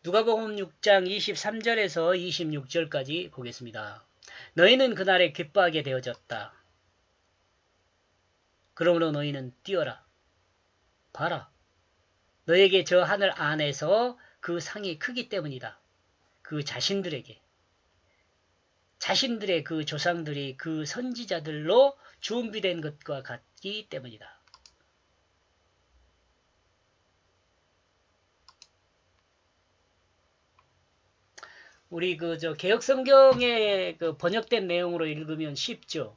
누가복음 6장 23절에서 26절까지 보겠습니다. 너희는 그날에 기뻐하게 되어졌다. 그러므로 너희는 뛰어라. 봐라. 너에게 저 하늘 안에서 그 상이 크기 때문이다. 그 자신들의 그 조상들이 그 선지자들로 준비된 것과 같기 때문이다. 우리 개혁 성경의 그 번역된 내용으로 읽으면 쉽죠.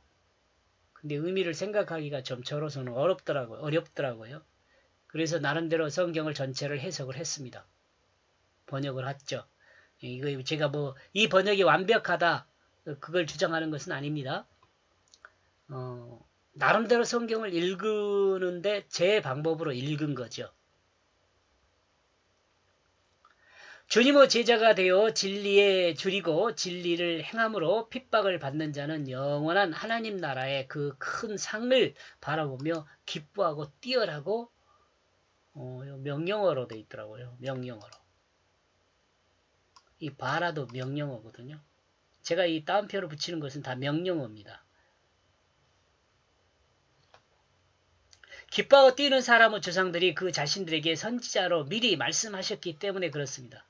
근데 의미를 생각하기가 좀 저로서는 어렵더라고요. 그래서 나름대로 성경을 전체를 해석을 했습니다. 번역을 했죠. 이거 제가 이 번역이 완벽하다 그걸 주장하는 것은 아닙니다. 나름대로 성경을 읽는데 제 방법으로 읽은 거죠. 주님의 제자가 되어 진리에 줄이고 진리를 행함으로 핍박을 받는 자는 영원한 하나님 나라의 그 큰 상을 바라보며 기뻐하고 뛰어라고 명령어로 돼 있더라고요. 명령어로. 이 바라도 명령어거든요. 제가 이 따옴표를 붙이는 것은 다 명령어입니다. 기뻐하고 뛰는 사람의 조상들이 그 자신들에게 선지자로 미리 말씀하셨기 때문에 그렇습니다.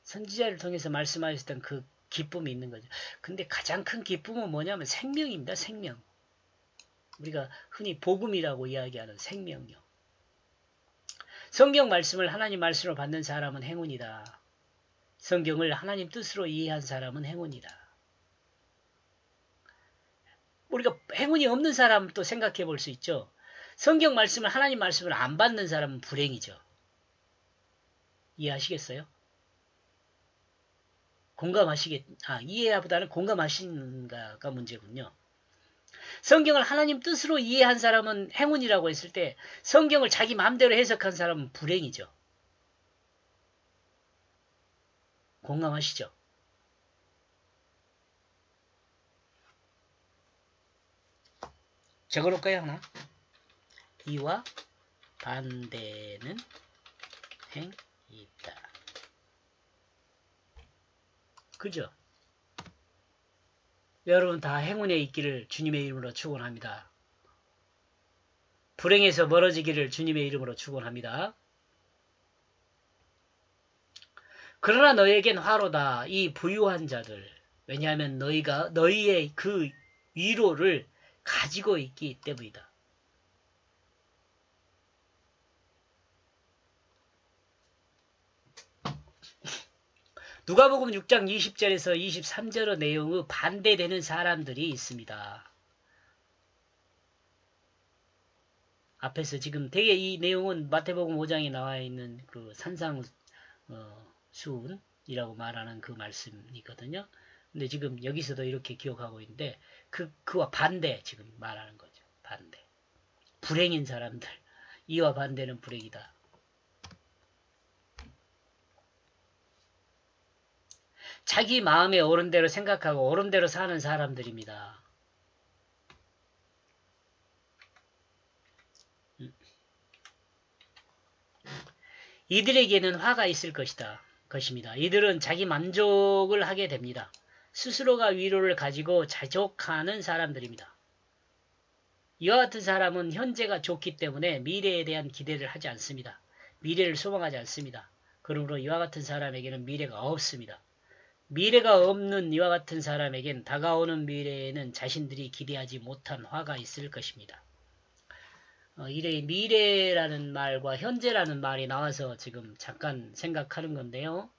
선지자를 통해서 말씀하셨던 그 기쁨이 있는 거죠. 근데 가장 큰 기쁨은 뭐냐면 생명입니다. 생명. 우리가 흔히 복음이라고 이야기하는 생명력. 성경 말씀을 하나님 말씀으로 받는 사람은 행운이다. 성경을 하나님 뜻으로 이해한 사람은 행운이다. 우리가 행운이 없는 사람도 생각해 볼 수 있죠. 성경 말씀을 하나님 말씀을 안 받는 사람은 불행이죠. 이해하시겠어요? 이해보다는 공감하시는가가 문제군요. 성경을 하나님 뜻으로 이해한 사람은 행운이라고 했을 때 성경을 자기 마음대로 해석한 사람은 불행이죠. 공감하시죠? 적어놓을까요 하나? 이와 반대는 행이다. 그죠? 여러분 다 행운에 있기를 주님의 이름으로 축원합니다. 불행에서 멀어지기를 주님의 이름으로 축원합니다. 그러나 너에겐 화로다. 이 부유한 자들. 왜냐하면 너희의 그 위로를 가지고 있기 때문이다. 누가복음 6장 20절에서 23절의 내용의 반대되는 사람들이 있습니다. 앞에서 지금 되게 이 내용은 마태복음 5장에 나와 있는 그 산상수훈이라고 말하는 그 말씀이거든요. 근데 지금 여기서도 이렇게 기억하고 있는데 그와 반대 지금 말하는 거죠. 반대. 불행인 사람들. 이와 반대는 불행이다. 자기 마음에 옳은 대로 생각하고 옳은 대로 사는 사람들입니다. 이들에게는 화가 있을 것입니다. 이들은 자기 만족을 하게 됩니다. 스스로가 위로를 가지고 자족하는 사람들입니다. 이와 같은 사람은 현재가 좋기 때문에 미래에 대한 기대를 하지 않습니다. 미래를 소망하지 않습니다. 그러므로 이와 같은 사람에게는 미래가 없습니다. 미래가 없는 이와 같은 사람에겐 다가오는 미래에는 자신들이 기대하지 못한 화가 있을 것입니다. 이래 미래라는 말과 현재라는 말이 나와서 지금 잠깐 생각하는 건데요.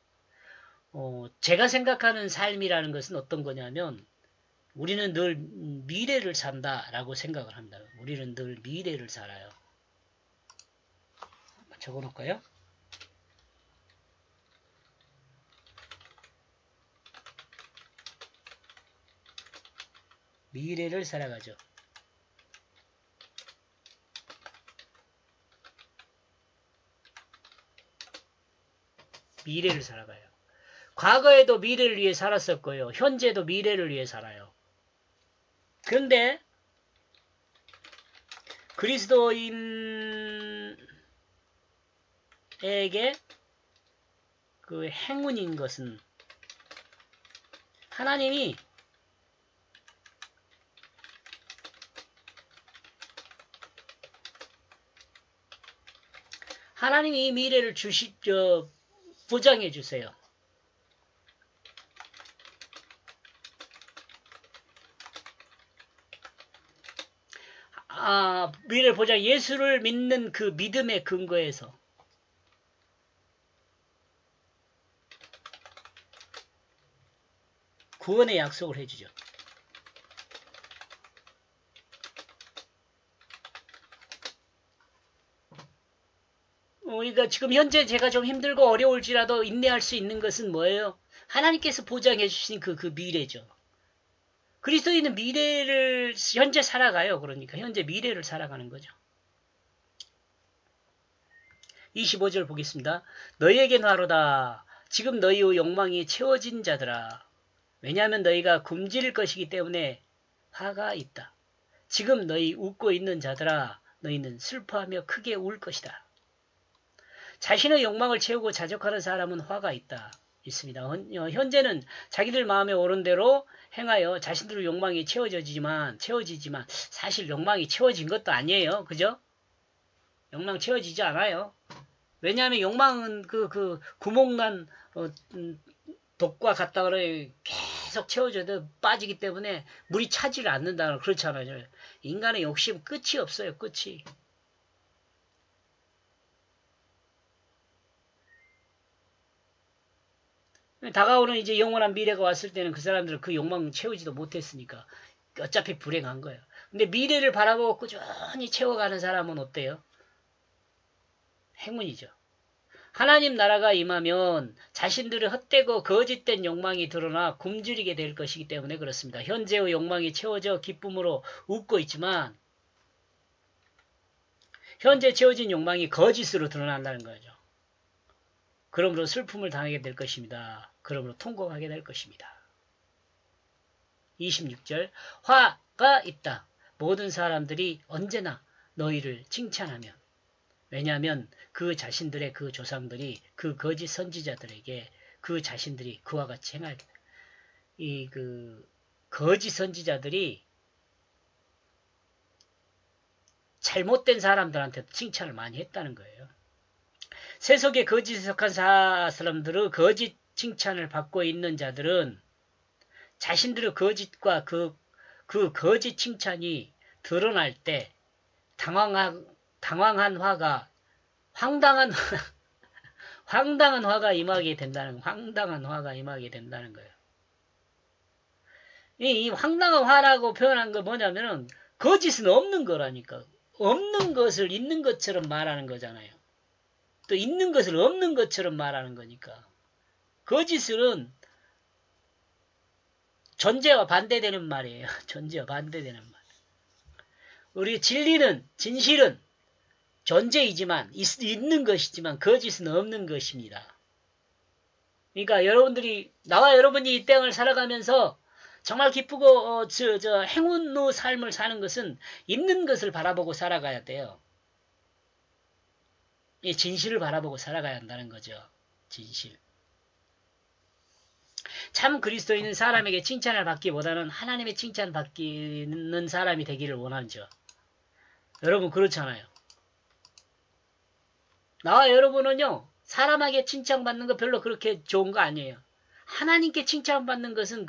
제가 생각하는 삶이라는 것은 어떤 거냐면 우리는 늘 미래를 산다라고 생각을 합니다. 우리는 늘 미래를 살아요. 적어놓을까요? 미래를 살아가죠. 미래를 살아가요. 과거에도 미래를 위해 살았었고요. 현재도 미래를 위해 살아요. 그런데 그리스도인 사람에게 그 행운인 것은 하나님이 이 미래를 보장해 주세요. 미래를 보장, 예수를 믿는 그 믿음의 근거에서 구원의 약속을 해주죠. 그러니까 지금 현재 제가 좀 힘들고 어려울지라도 인내할 수 있는 것은 뭐예요? 하나님께서 보장해 주신 그 미래죠. 그리스도인은 미래를 현재 살아가요. 그러니까 현재 미래를 살아가는 거죠. 25절 보겠습니다. 너희에게 나로다. 지금 너희의 욕망이 채워진 자들아. 왜냐하면 너희가 굶주릴 것이기 때문에 화가 있다. 지금 너희 웃고 있는 자들아. 너희는 슬퍼하며 크게 울 것이다. 자신의 욕망을 채우고 자족하는 사람은 화가 있습니다. 현재는 자기들 마음에 오른 대로 행하여 자신들의 욕망이 채워지지만 사실 욕망이 채워진 것도 아니에요. 그죠? 욕망 채워지지 않아요. 왜냐하면 욕망은 그 구멍난 독과 같다 그래 계속 채워져도 빠지기 때문에 물이 차지를 않는다. 그렇잖아요. 인간의 욕심 끝이 없어요. 끝이. 다가오는 이제 영원한 미래가 왔을 때는 그 사람들은 그 욕망 채우지도 못했으니까 어차피 불행한 거예요. 근데 미래를 바라보고 꾸준히 채워가는 사람은 어때요? 행운이죠. 하나님 나라가 임하면 자신들의 헛되고 거짓된 욕망이 드러나 굶주리게 될 것이기 때문에 그렇습니다. 현재의 욕망이 채워져 기쁨으로 웃고 있지만 현재 채워진 욕망이 거짓으로 드러난다는 거죠. 그러므로 슬픔을 당하게 될 것입니다. 그러므로 통곡하게 될 것입니다. 26절 화가 있다. 모든 사람들이 언제나 너희를 칭찬하면 왜냐하면 그 자신들의 그 조상들이 그 거짓 선지자들에게 그 자신들이 그와 같이 행할 거짓 선지자들이 잘못된 사람들한테 칭찬을 많이 했다는 거예요. 세속의 거짓에 속한 사람들의 거짓 칭찬을 받고 있는 자들은 자신들의 거짓과 그 거짓 칭찬이 드러날 때 당황한 화가 황당한 화가 임하게 된다는 거예요. 이 황당한 화라고 표현한 거 뭐냐면은 거짓은 없는 거라니까. 없는 것을 있는 것처럼 말하는 거잖아요. 또 있는 것을 없는 것처럼 말하는 거니까. 거짓은 존재와 반대되는 말이에요. 존재와 반대되는 말. 우리 진실은 존재이지만 있는 것이지만 거짓은 없는 것입니다. 그러니까 나와 여러분이 이 땅을 살아가면서 정말 기쁘고 행운의 삶을 사는 것은 있는 것을 바라보고 살아가야 돼요. 이 진실을 바라보고 살아가야 한다는 거죠. 진실. 참 그리스도인은 사람에게 칭찬을 받기보다는 하나님의 칭찬을 받는 사람이 되기를 원하죠. 여러분 그렇잖아요. 나와 여러분은요. 사람에게 칭찬받는 거 별로 그렇게 좋은 거 아니에요. 하나님께 칭찬받는 것은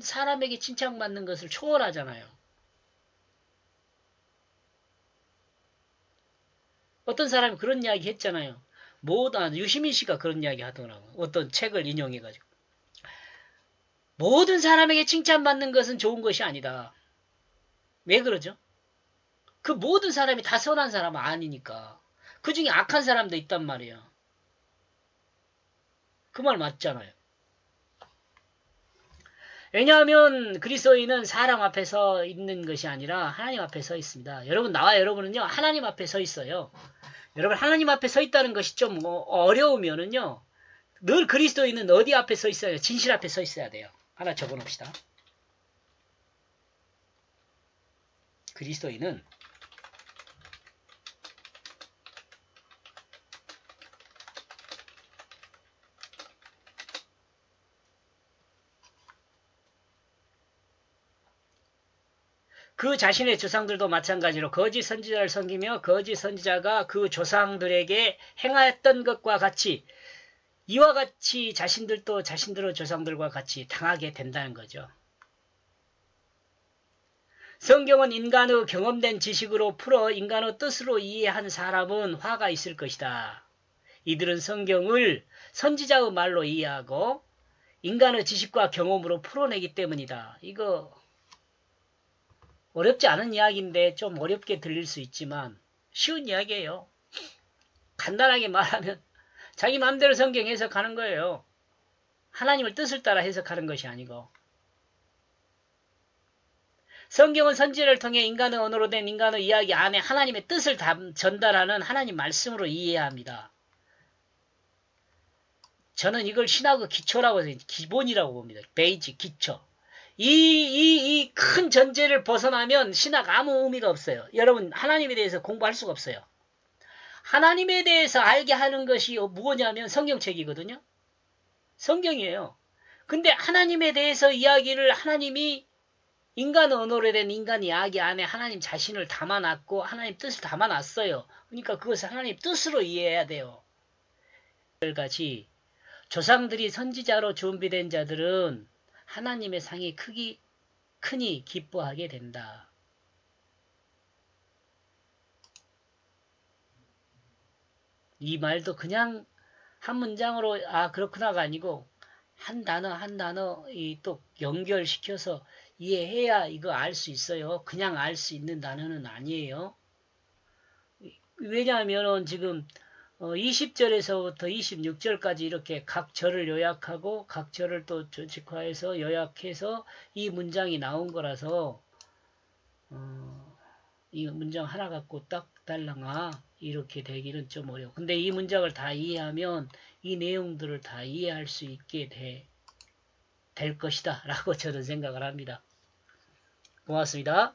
사람에게 칭찬받는 것을 초월하잖아요. 어떤 사람이 그런 이야기 했잖아요. 유시민 씨가 그런 이야기 하더라고요. 어떤 책을 인용해가지고. 모든 사람에게 칭찬받는 것은 좋은 것이 아니다. 왜 그러죠? 그 모든 사람이 다 선한 사람은 아니니까. 그 중에 악한 사람도 있단 말이에요. 그 말 맞잖아요. 왜냐하면 그리스도인은 사람 앞에 서 있는 것이 아니라 하나님 앞에 서 있습니다. 나와 여러분은요. 하나님 앞에 서 있어요. 여러분 하나님 앞에 서 있다는 것이 좀 어려우면은요. 늘 그리스도인은 어디 앞에 서 있어요? 진실 앞에 서 있어야 돼요. 하나 적어놓읍시다. 그리스도인은 그 자신의 조상들도 마찬가지로 거짓 선지자를 섬기며 거짓 선지자가 그 조상들에게 행하였던 것과 같이 이와 같이 자신들도 자신들의 조상들과 같이 당하게 된다는 거죠. 성경은 인간의 경험된 지식으로 풀어 인간의 뜻으로 이해한 사람은 화가 있을 것이다. 이들은 성경을 선지자의 말로 이해하고 인간의 지식과 경험으로 풀어내기 때문이다. 이거 어렵지 않은 이야기인데 좀 어렵게 들릴 수 있지만 쉬운 이야기예요. 간단하게 말하면 자기 마음대로 성경 해석하는 거예요. 하나님의 뜻을 따라 해석하는 것이 아니고. 성경은 선지자를 통해 인간의 언어로 된 인간의 이야기 안에 하나님의 뜻을 전달하는 하나님 말씀으로 이해해야 합니다. 저는 이걸 신학의 기초라고 해서 기본이라고 봅니다. 베이직, 기초. 이 큰 전제를 벗어나면 신학 아무 의미가 없어요. 여러분 하나님에 대해서 공부할 수가 없어요. 하나님에 대해서 알게 하는 것이 무엇이냐면 성경책이거든요. 성경이에요. 근데 하나님에 대해서 이야기를 하나님이 인간 언어로 된 인간 이야기 안에 하나님 자신을 담아놨고 하나님 뜻을 담아놨어요. 그러니까 그것을 하나님 뜻으로 이해해야 돼요. 같이 조상들이 선지자로 준비된 자들은 하나님의 상이 크니 기뻐하게 된다. 이 말도 그냥 한 문장으로 그렇구나가 아니고 한 단어 한 단어 또 연결시켜서 이해해야 이거 알 수 있어요. 그냥 알 수 있는 단어는 아니에요. 왜냐하면 지금 20절에서부터 26절까지 이렇게 각 절을 요약하고 각 절을 또 조직화해서 요약해서 이 문장이 나온 거라서 이 문장 하나 갖고 딱 달랑아 이렇게 되기는 좀 어려워. 근데 이 문장을 다 이해하면 이 내용들을 다 이해할 수 있게 될 것이다 라고 저는 생각을 합니다. 고맙습니다.